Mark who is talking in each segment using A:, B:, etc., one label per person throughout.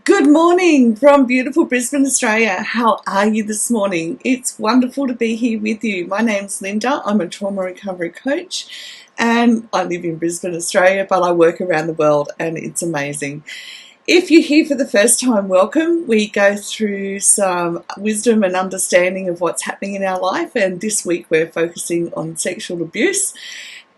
A: Good morning from beautiful Brisbane, Australia. How are you this morning? It's wonderful to be here with you. My name's Linda. I'm a trauma recovery coach and I live in Brisbane, Australia, but I work around the world and it's amazing. If you're here for the first time, welcome. We go through some wisdom and understanding of what's happening in our life, and this week we're focusing on sexual abuse.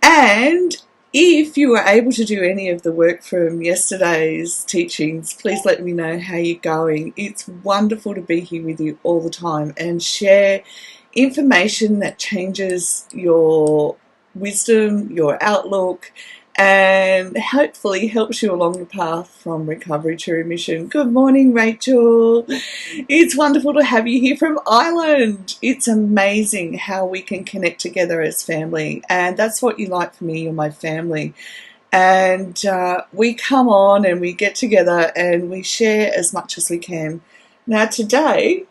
A: And if you were able to do any of the work from yesterday's teachings, please let me know how you're going. It's wonderful to be here with you all the time and share information that changes your wisdom, your outlook, and hopefully helps you along the path from recovery to remission. Good morning, Rachel. It's wonderful to have you here from Ireland. It's amazing how we can connect together as family, and that's what you like for me. You're my family. And we come on and we get together and we share as much as we can. Now today,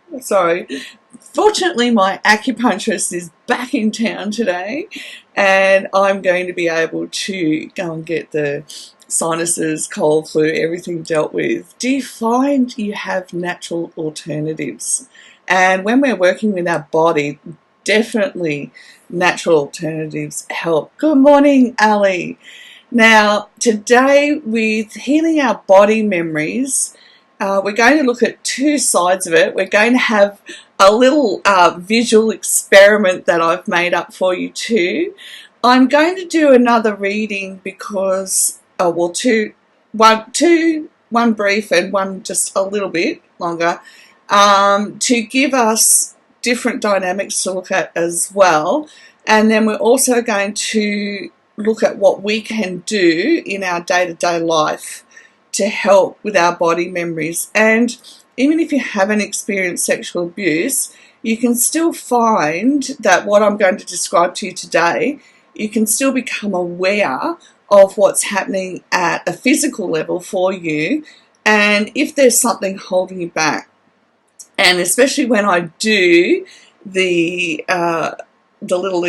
A: fortunately my acupuncturist is back in town today and I'm going to be able to go and get the sinuses, cold, flu, everything dealt with. Do you find you have natural alternatives? And when we're working with our body, definitely natural alternatives help. Good morning, Ali. Now today with healing our body memories, we're going to look at two sides of it. We're going to have a little visual experiment that I've made up for you too. I'm going to do another reading because, one brief and one just a little bit longer, to give us different dynamics to look at as well. And then we're also going to look at what we can do in our day-to-day life to help with our body memories. And even if you haven't experienced sexual abuse, you can still find that what I'm going to describe to you today, you can still become aware of what's happening at a physical level for you, and if there's something holding you back. And especially when I do the little,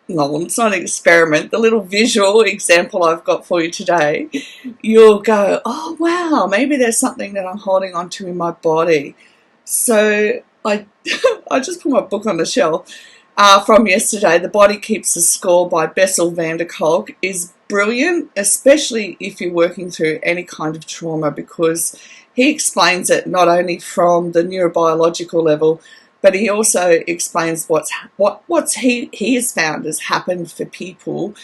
A: no, it's not an experiment, the little visual example I've got for you today, you'll go, oh wow, maybe there's something that I'm holding on to in my body. So I just put my book on the shelf from yesterday, The Body Keeps a Score by Bessel van der Kolk, is brilliant, especially if you're working through any kind of trauma, because he explains it not only from the neurobiological level, but he also explains what he has found has happened for people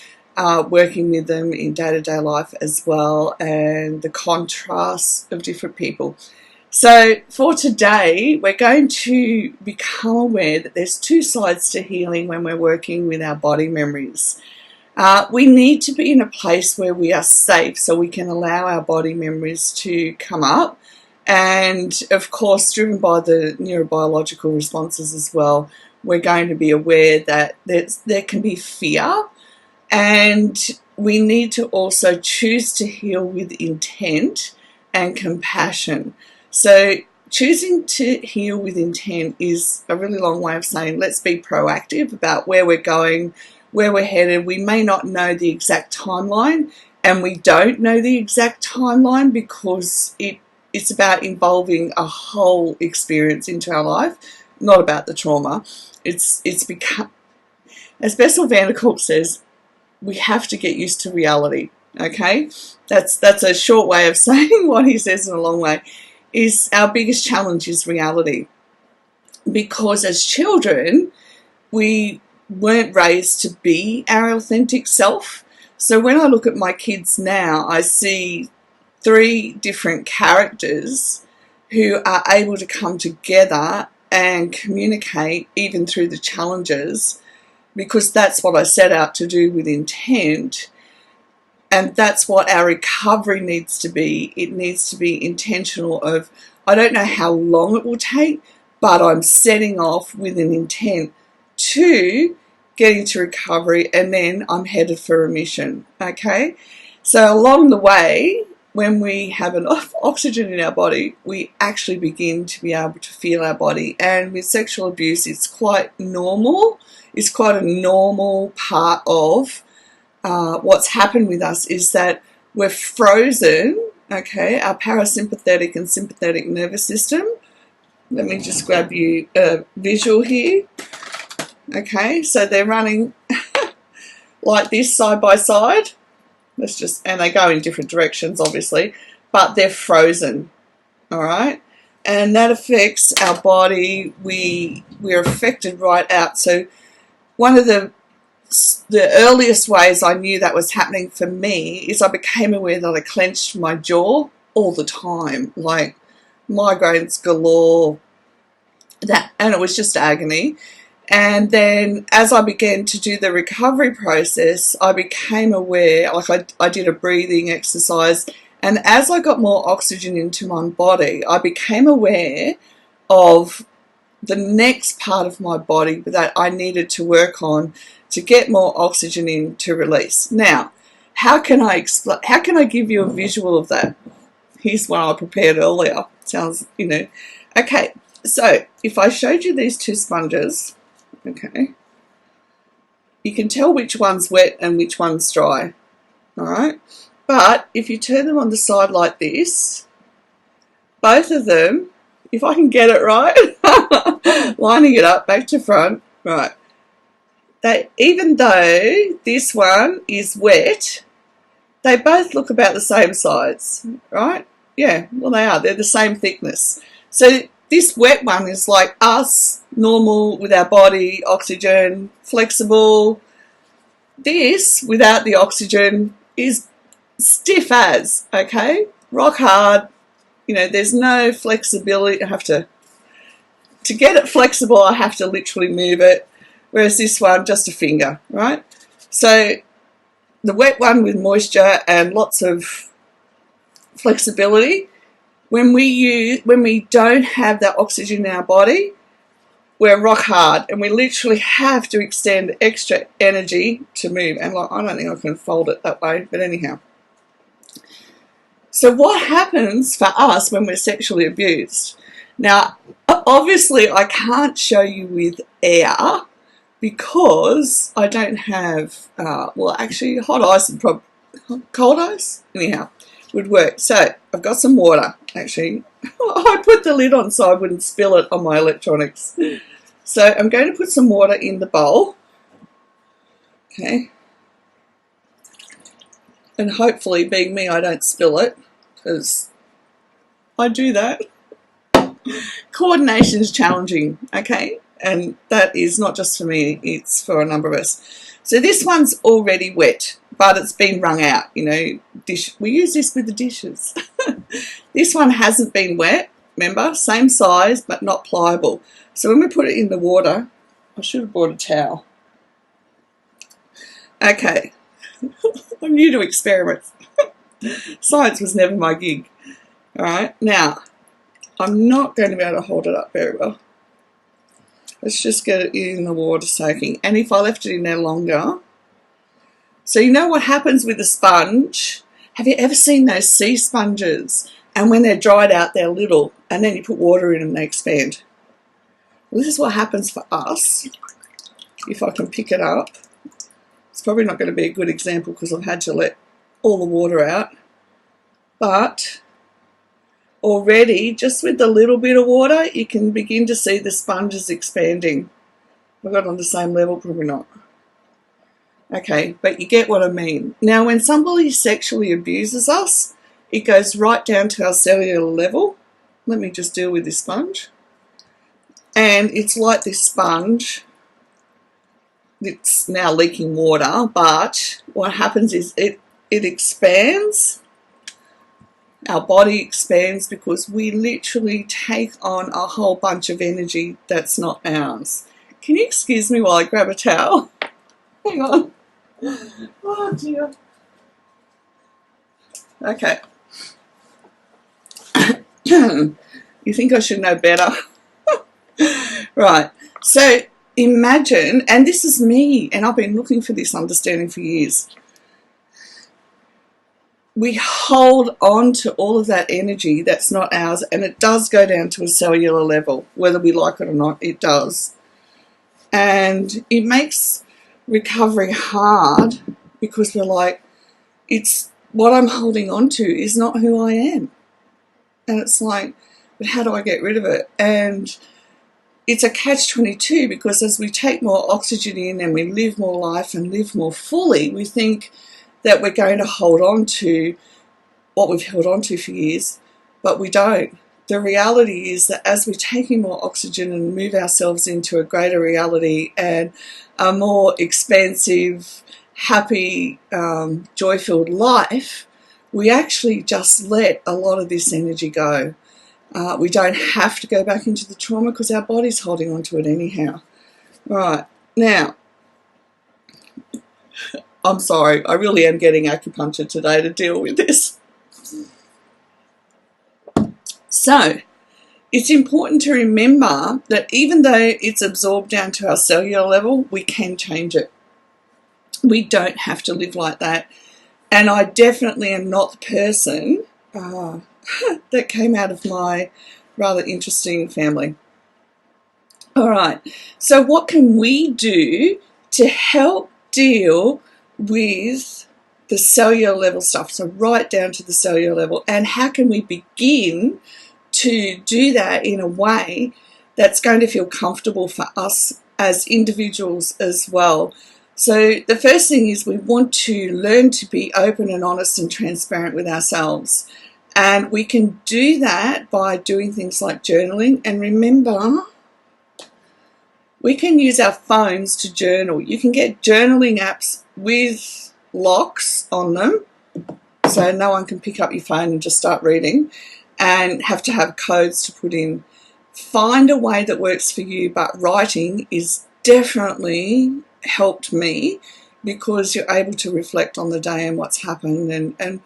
A: working with them in day-to-day life as well, and the contrasts of different people. So for today, we're going to become aware that there's two sides to healing when we're working with our body memories. We need to be in a place where we are safe so we can allow our body memories to come up. And of course, driven by the neurobiological responses as well, we're going to be aware that there can be fear, and we need to also choose to heal with intent and compassion. So choosing to heal with intent is a really long way of saying let's be proactive about where we're going, where we're headed. We may not know the exact timeline, and we don't know the exact timeline because it's about involving a whole experience into our life, not about the trauma. It's become, as Bessel van der Kolk says, we have to get used to reality. Okay, that's a short way of saying what he says in a long way. Is our biggest challenge is reality, because as children we weren't raised to be our authentic self. So when I look at my kids now, I see three different characters who are able to come together and communicate even through the challenges, because that's what I set out to do with intent. And that's what our recovery needs to be. It needs to be intentional of, I don't know how long it will take, but I'm setting off with an intent to getting to recovery, and then I'm headed for remission. Okay? So along the way, when we have enough oxygen in our body, we actually begin to be able to feel our body. And with sexual abuse, it's quite normal. It's quite a normal part of what's happened with us, is that we're frozen okay, our parasympathetic and sympathetic nervous system. Let me just grab you a visual here. Okay, so they're running like this side by side. And they go in different directions, obviously, but they're frozen. All right, and that affects our body. We're affected right out. So one of the earliest ways I knew that was happening for me is I became aware that I clenched my jaw all the time, like migraines galore, and it was just agony. And then as I began to do the recovery process, I became aware, like I did a breathing exercise, and as I got more oxygen into my body, I became aware of the next part of my body that I needed to work on to get more oxygen in to release. Now, how can I give you a visual of that? Here's one I prepared earlier. Sounds, Okay, so if I showed you these two sponges, okay, you can tell which one's wet and which one's dry, all right? But if you turn them on the side like this, both of them, if I can get it right, lining it up back to front, right, even though this one is wet, they both look about the same size, right? Yeah, well they are. They're the same thickness. So this wet one is like us, normal with our body, oxygen, flexible. This, without the oxygen, is stiff as, okay? Rock hard. There's no flexibility. To get it flexible, I have to literally move it. Whereas this one, just a finger, right? So the wet one with moisture and lots of flexibility, when we don't have that oxygen in our body, we're rock hard and we literally have to extend extra energy to move. And I don't think I can fold it that way, but anyhow. So what happens for us when we're sexually abused? Now, obviously I can't show you with air because I don't have, actually hot ice and cold ice, anyhow, would work. So I've got some water, actually. I put the lid on so I wouldn't spill it on my electronics. So I'm going to put some water in the bowl, okay, and hopefully, being me, I don't spill it, because I do that. Coordination is challenging, okay, and that is not just for me, it's for a number of us. So this one's already wet, but it's been wrung out, we use this with the dishes. This one hasn't been wet, remember, same size but not pliable. So when we put it in the water, I should have brought a towel. Okay, I'm new to experiments. Science was never my gig. All right, now I'm not going to be able to hold it up very well. Let's just get it in the water soaking. And if I left it in there longer, so you know what happens with a sponge? Have you ever seen those sea sponges? And when they're dried out, they're little, and then you put water in and they expand. Well, this is what happens for us. If I can pick it up. It's probably not going to be a good example because I've had to let all the water out. But already, just with a little bit of water, you can begin to see the sponges expanding. Have I got it on the same level? Probably not. Okay, but you get what I mean. Now, when somebody sexually abuses us, it goes right down to our cellular level. Let me just deal with this sponge. And it's like this sponge. It's now leaking water, but what happens is it expands. Our body expands because we literally take on a whole bunch of energy that's not ours. Can you excuse me while I grab a towel? Hang on. Oh dear. Okay. You think I should know better? Right. So imagine, and this is me, and I've been looking for this understanding for years. We hold on to all of that energy that's not ours, and it does go down to a cellular level, whether we like it or not, it does. And it makes recovery hard because we're like, it's what I'm holding on to is not who I am. And it's like, but how do I get rid of it? And it's a catch-22, because as we take more oxygen in and we live more life and live more fully, we think that we're going to hold on to what we've held on to for years, but we don't. The reality is that as we take in more oxygen and move ourselves into a greater reality and a more expansive, happy, joy-filled life, we actually just let a lot of this energy go. We don't have to go back into the trauma because our body's holding on to it anyhow. Right, now, I'm sorry, I really am getting acupuncture today to deal with this. So, it's important to remember that even though it's absorbed down to our cellular level, we can change it. We don't have to live like that. And I definitely am not the person that came out of my rather interesting family. All right, so what can we do to help deal with the cellular level stuff? So right down to the cellular level, and how can we begin to do that in a way that's going to feel comfortable for us as individuals as well? So the first thing is we want to learn to be open and honest and transparent with ourselves. And we can do that by doing things like journaling. And remember, we can use our phones to journal. You can get journaling apps with locks on them, so no one can pick up your phone and just start reading and have to have codes to put in. Find a way that works for you, but writing is definitely helped me because you're able to reflect on the day and what's happened, and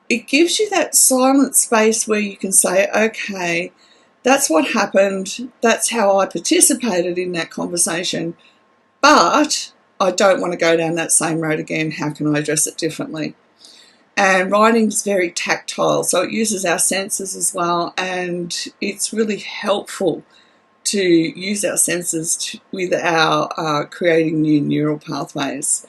A: it gives you that silent space where you can say, okay, that's what happened, that's how I participated in that conversation, but I don't want to go down that same road again. How can I address it differently? And writing is very tactile, so it uses our senses as well, and it's really helpful to use our senses with our creating new neural pathways.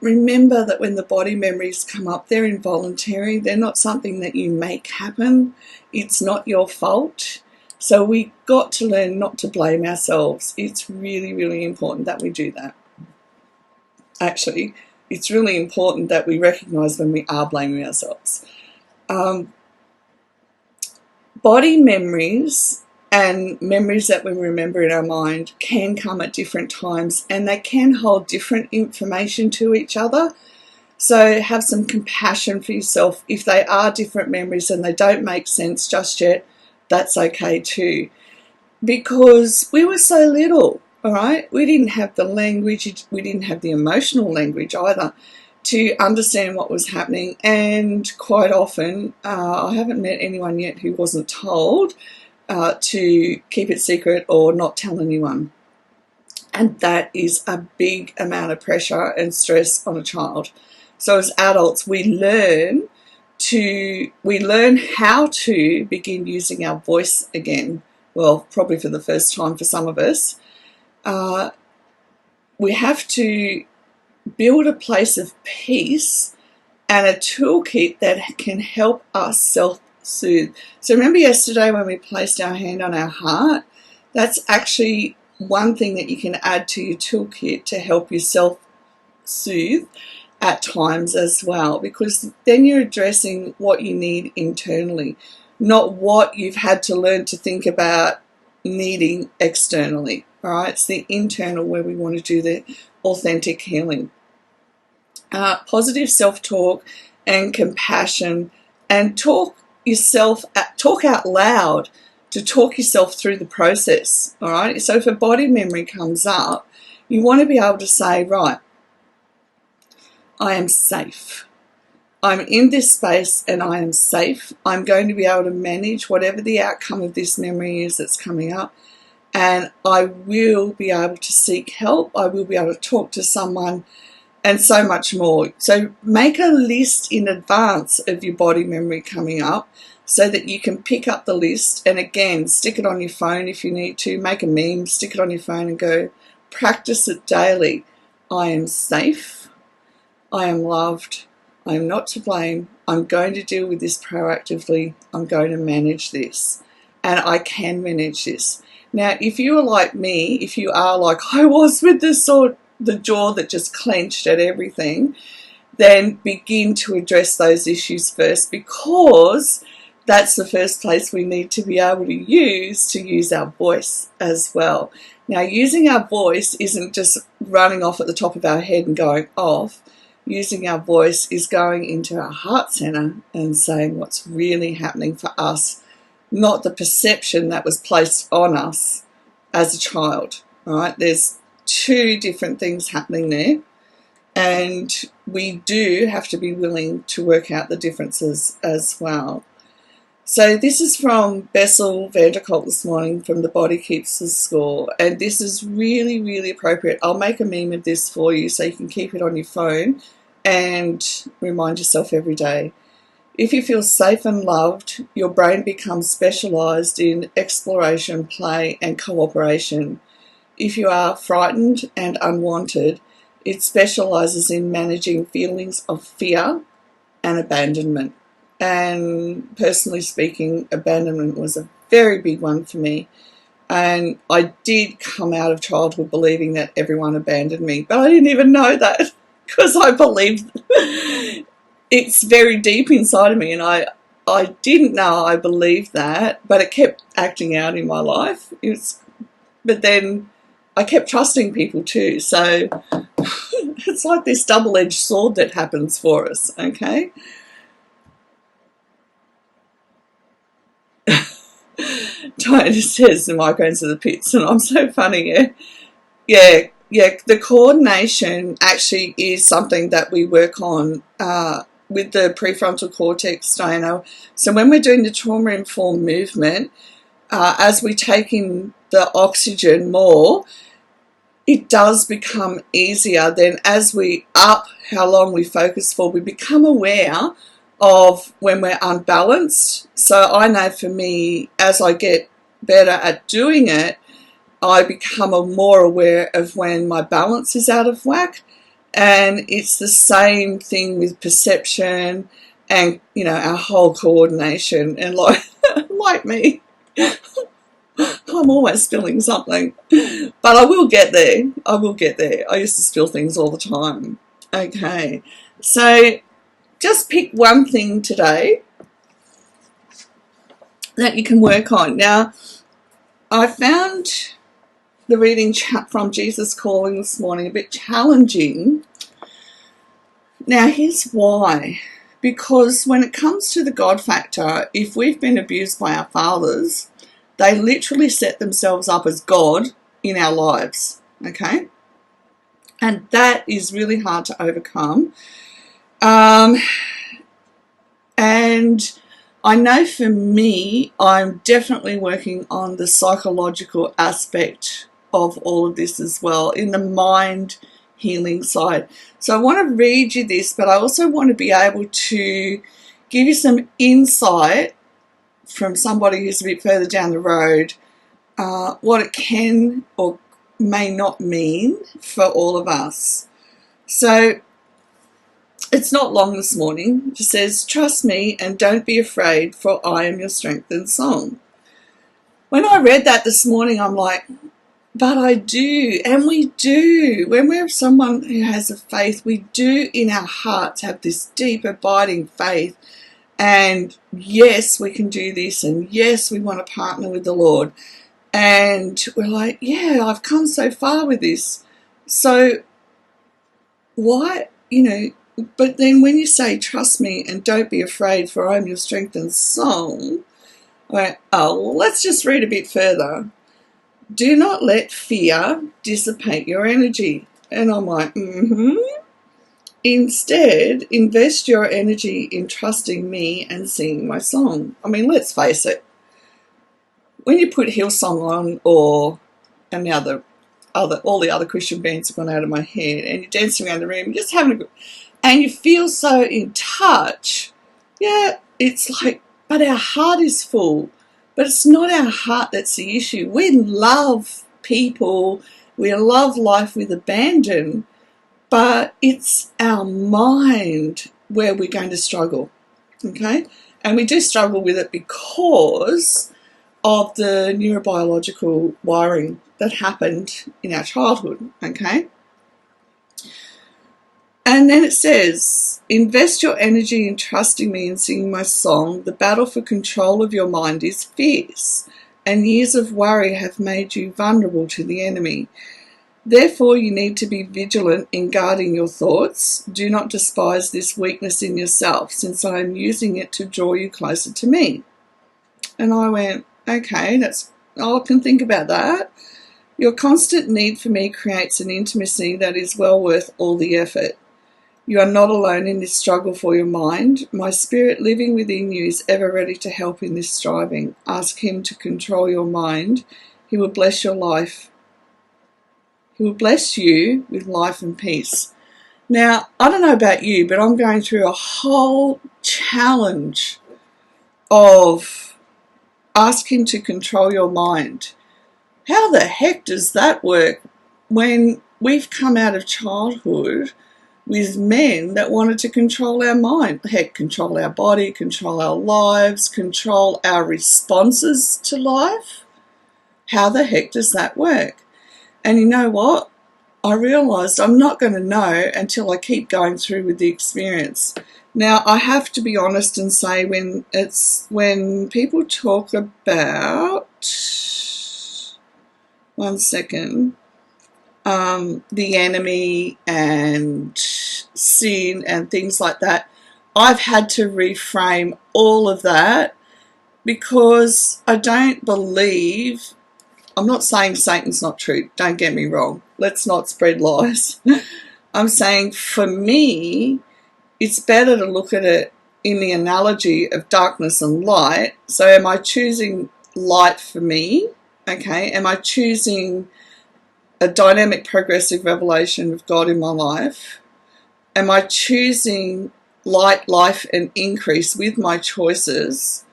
A: Remember that when the body memories come up, they're involuntary. They're not something that you make happen. It's not your fault. So we've got to learn not to blame ourselves. It's really, really important that we do that. Actually, it's really important that we recognise when we are blaming ourselves. Body memories and memories that we remember in our mind can come at different times, and they can hold different information to each other. So have some compassion for yourself. If they are different memories and they don't make sense just yet, that's okay too. Because we were so little, all right? We didn't have the language, we didn't have the emotional language either to understand what was happening. And quite often, I haven't met anyone yet who wasn't told to keep it secret or not tell anyone. And that is a big amount of pressure and stress on a child. So as adults, we learn how to begin using our voice again. Well, probably for the first time for some of us. We have to build a place of peace and a toolkit that can help us self-soothe. So remember yesterday when we placed our hand on our heart? That's actually one thing that you can add to your toolkit to help you self-soothe at times as well, because then you're addressing what you need internally, not what you've had to learn to think about needing externally. All right, it's the internal where we want to do the authentic healing. Positive self-talk and compassion, and talk out loud to talk yourself through the process. All right, so if a body memory comes up, you want to be able to say, right, I am safe. I'm in this space and I am safe. I'm going to be able to manage whatever the outcome of this memory is that's coming up, and I will be able to seek help. I will be able to talk to someone, and so much more. So make a list in advance of your body memory coming up so that you can pick up the list, and again, stick it on your phone if you need to. Make a meme, stick it on your phone and go practice it daily. I am safe. I am loved. I'm not to blame. I'm going to deal with this proactively. I'm going to manage this. And I can manage this. Now, if you are like me, if you are like I was with the jaw that just clenched at everything, then begin to address those issues first, because that's the first place we need to be able to use our voice as well. Now, using our voice isn't just running off at the top of our head and going off. Using our voice is going into our heart center and saying what's really happening for us, not the perception that was placed on us as a child. All right, there's two different things happening there, and we do have to be willing to work out the differences as well. So this is from Bessel van der Kolk this morning from the Body Keeps the Score, and this is really, really appropriate. I'll make a meme of this for you so you can keep it on your phone and remind yourself every day. If you feel safe and loved, your brain becomes specialised in exploration, play and cooperation. If you are frightened and unwanted, it specialises in managing feelings of fear and abandonment. And personally speaking, abandonment was a very big one for me. And I did come out of childhood believing that everyone abandoned me, but I didn't even know that, because I believed it's very deep inside of me, and I didn't know I believed that, but it kept acting out in my life. But then I kept trusting people too, so it's like this double-edged sword that happens for us, okay? Diana says the migraines are the pits, and I'm so funny, yeah. The coordination actually is something that we work on with the prefrontal cortex, Diana. So when we're doing the trauma-informed movement, as we take in the oxygen more, it does become easier. Then as we up how long we focus for, we become aware of when we're unbalanced. So I know for me, as I get better at doing it, I become more aware of when my balance is out of whack. And it's the same thing with perception and, our whole coordination. And like me, I'm always spilling something. But I will get there. I used to spill things all the time. Okay, so just pick one thing today that you can work on. Now, I found the reading from Jesus Calling this morning a bit challenging. Now, here's why. Because when it comes to the God factor, if we've been abused by our fathers, they literally set themselves up as God in our lives, okay? And that is really hard to overcome. And I know for me, I'm definitely working on the psychological aspect of all of this as well, in the mind healing side. So I want to read you this, but I also want to be able to give you some insight from somebody who's a bit further down the road, what it can or may not mean for all of us. So it's not long this morning. It just says, "Trust me and don't be afraid, for I am your strength and song." When I read that this morning, I'm like, but I do, and we do. When we're someone who has a faith, we do in our hearts have this deep abiding faith. And yes, we can do this, and yes, we want to partner with the Lord. And we're like, yeah, I've come so far with this. So why, but then when you say, "Trust me and don't be afraid, for I am your strength and song," I went, oh, let's just read a bit further. "Do not let fear dissipate your energy." And I'm like, "Instead, invest your energy in trusting me and singing my song." I mean, let's face it. When you put Hillsong on, or all the other Christian bands have gone out of my head, and you're dancing around the room, just having a good, and you feel so in touch, yeah, it's like, but our heart is full. But it's not our heart that's the issue. We love people, we love life with abandon, but it's our mind where we're going to struggle, okay? And we do struggle with it because of the neurobiological wiring that happened in our childhood, okay? And then it says, invest your energy in trusting me and singing my song. The battle for control of your mind is fierce, and years of worry have made you vulnerable to the enemy. Therefore, you need to be vigilant in guarding your thoughts. Do not despise this weakness in yourself, since I am using it to draw you closer to me. And I went, okay, I can think about that. Your constant need for me creates an intimacy that is well worth all the effort. You are not alone in this struggle for your mind. My spirit living within you is ever ready to help in this striving. Ask him to control your mind. He will bless your life. He will bless you with life and peace. Now, I don't know about you, but I'm going through a whole challenge of ask him to control your mind. How the heck does that work when we've come out of childhood with men that wanted to control our mind? Heck, control our body, control our lives, control our responses to life. How the heck does that work? And you know what? I realised I'm not going to know until I keep going through with the experience. Now, I have to be honest and say when people talk about, one second, the enemy and sin and things like that, I've had to reframe all of that because I don't believe. I'm not saying Satan's not true, don't get me wrong. Let's not spread lies. I'm saying for me, it's better to look at it in the analogy of darkness and light. So am I choosing light for me? Okay, am I choosing a dynamic progressive revelation of God in my life? Am I choosing light, life and increase with my choices?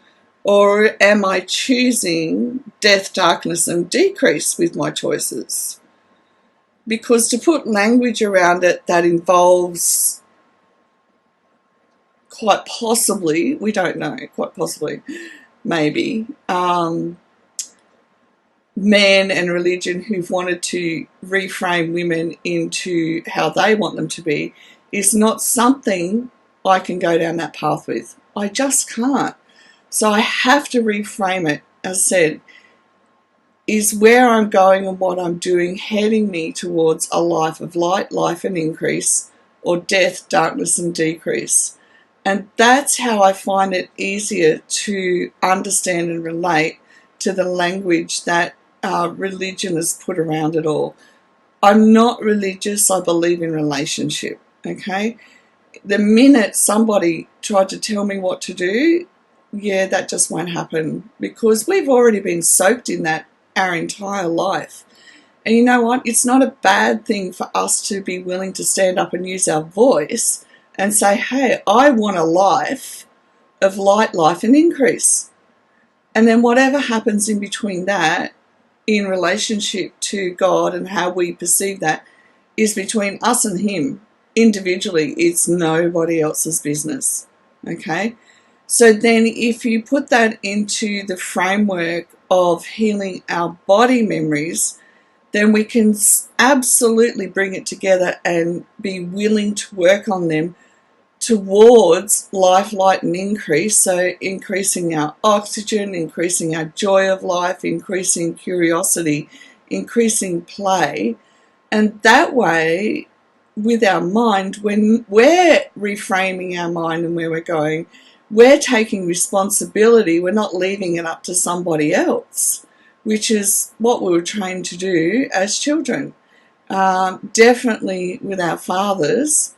A: Or am I choosing death, darkness, and decrease with my choices? Because to put language around it that involves quite possibly, we don't know, quite possibly, maybe, men and religion who've wanted to reframe women into how they want them to be is not something I can go down that path with. I just can't. So I have to reframe it. As I said, is where I'm going and what I'm doing heading me towards a life of light, life and increase, or death, darkness and decrease? And that's how I find it easier to understand and relate to the language that religion has put around it all. I'm not religious, I believe in relationship, okay? The minute somebody tried to tell me what to do, yeah, that just won't happen because we've already been soaked in that our entire life. And you know what? It's not a bad thing for us to be willing to stand up and use our voice and say, hey, I want a life of light, life and increase. And then whatever happens in between that in relationship to God and how we perceive that is between us and him individually. It's nobody else's business, okay? So then if you put that into the framework of healing our body memories, then we can absolutely bring it together and be willing to work on them towards life, light and increase. So increasing our oxygen, increasing our joy of life, increasing curiosity, increasing play. And that way, with our mind, when we're reframing our mind and where we're going, we're taking responsibility. We're not leaving it up to somebody else, which is what we were trained to do as children. Definitely with our fathers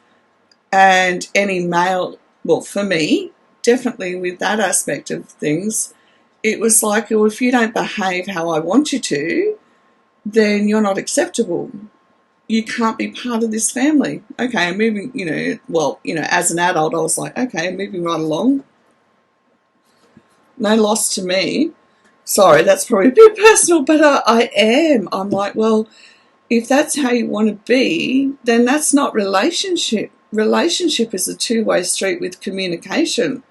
A: and any male, well, for me, definitely with that aspect of things, it was like, well, if you don't behave how I want you to, then you're not acceptable. You can't be part of this family. Okay, moving, as an adult, I was like, okay, moving right along. No loss to me. Sorry, that's probably a bit personal, but I am. I'm like, well, if that's how you want to be, then that's not relationship. relationship is a two-way street with communication.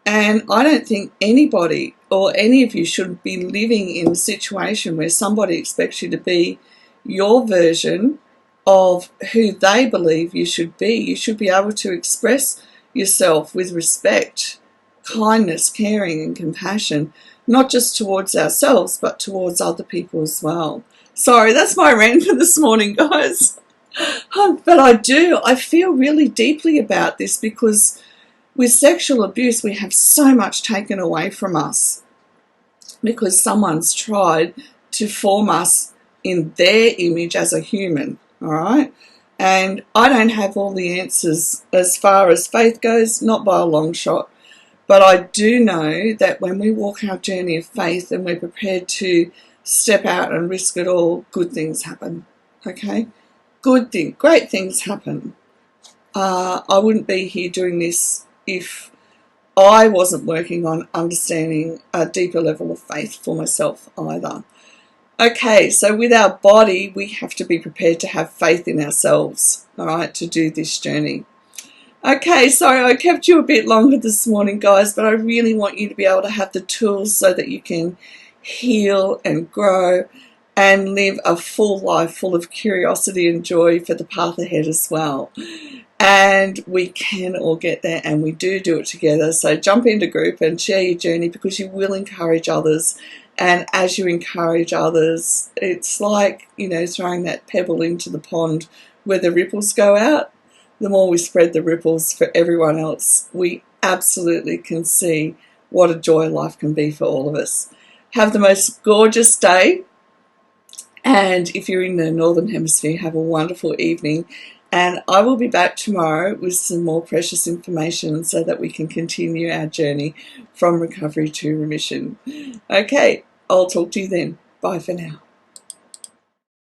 A: And I don't think anybody or any of you should be living in a situation where somebody expects you to be your version of who they believe you should be. You should be able to express yourself with respect, kindness, caring and compassion, not just towards ourselves, but towards other people as well. Sorry, that's my rant for this morning, guys. But I feel really deeply about this because with sexual abuse, we have so much taken away from us because someone's tried to form us in their image as a human, all right? And I don't have all the answers as far as faith goes, not by a long shot. But I do know that when we walk our journey of faith and we're prepared to step out and risk it all, good things happen, okay? Great things happen. I wouldn't be here doing this if I wasn't working on understanding a deeper level of faith for myself either. Okay, so with our body, we have to be prepared to have faith in ourselves, all right, to do this journey. Okay, sorry I kept you a bit longer this morning, guys, but I really want you to be able to have the tools so that you can heal and grow and live a full life full of curiosity and joy for the path ahead as well. And we can all get there, and we do it together. So jump into group and share your journey because you will encourage others. And as you encourage others, it's like, throwing that pebble into the pond where the ripples go out. The more we spread the ripples for everyone else, we absolutely can see what a joy life can be for all of us. Have the most gorgeous day. And if you're in the Northern Hemisphere, have a wonderful evening. And I will be back tomorrow with some more precious information so that we can continue our journey from recovery to remission. Okay, I'll talk to you then. Bye for now.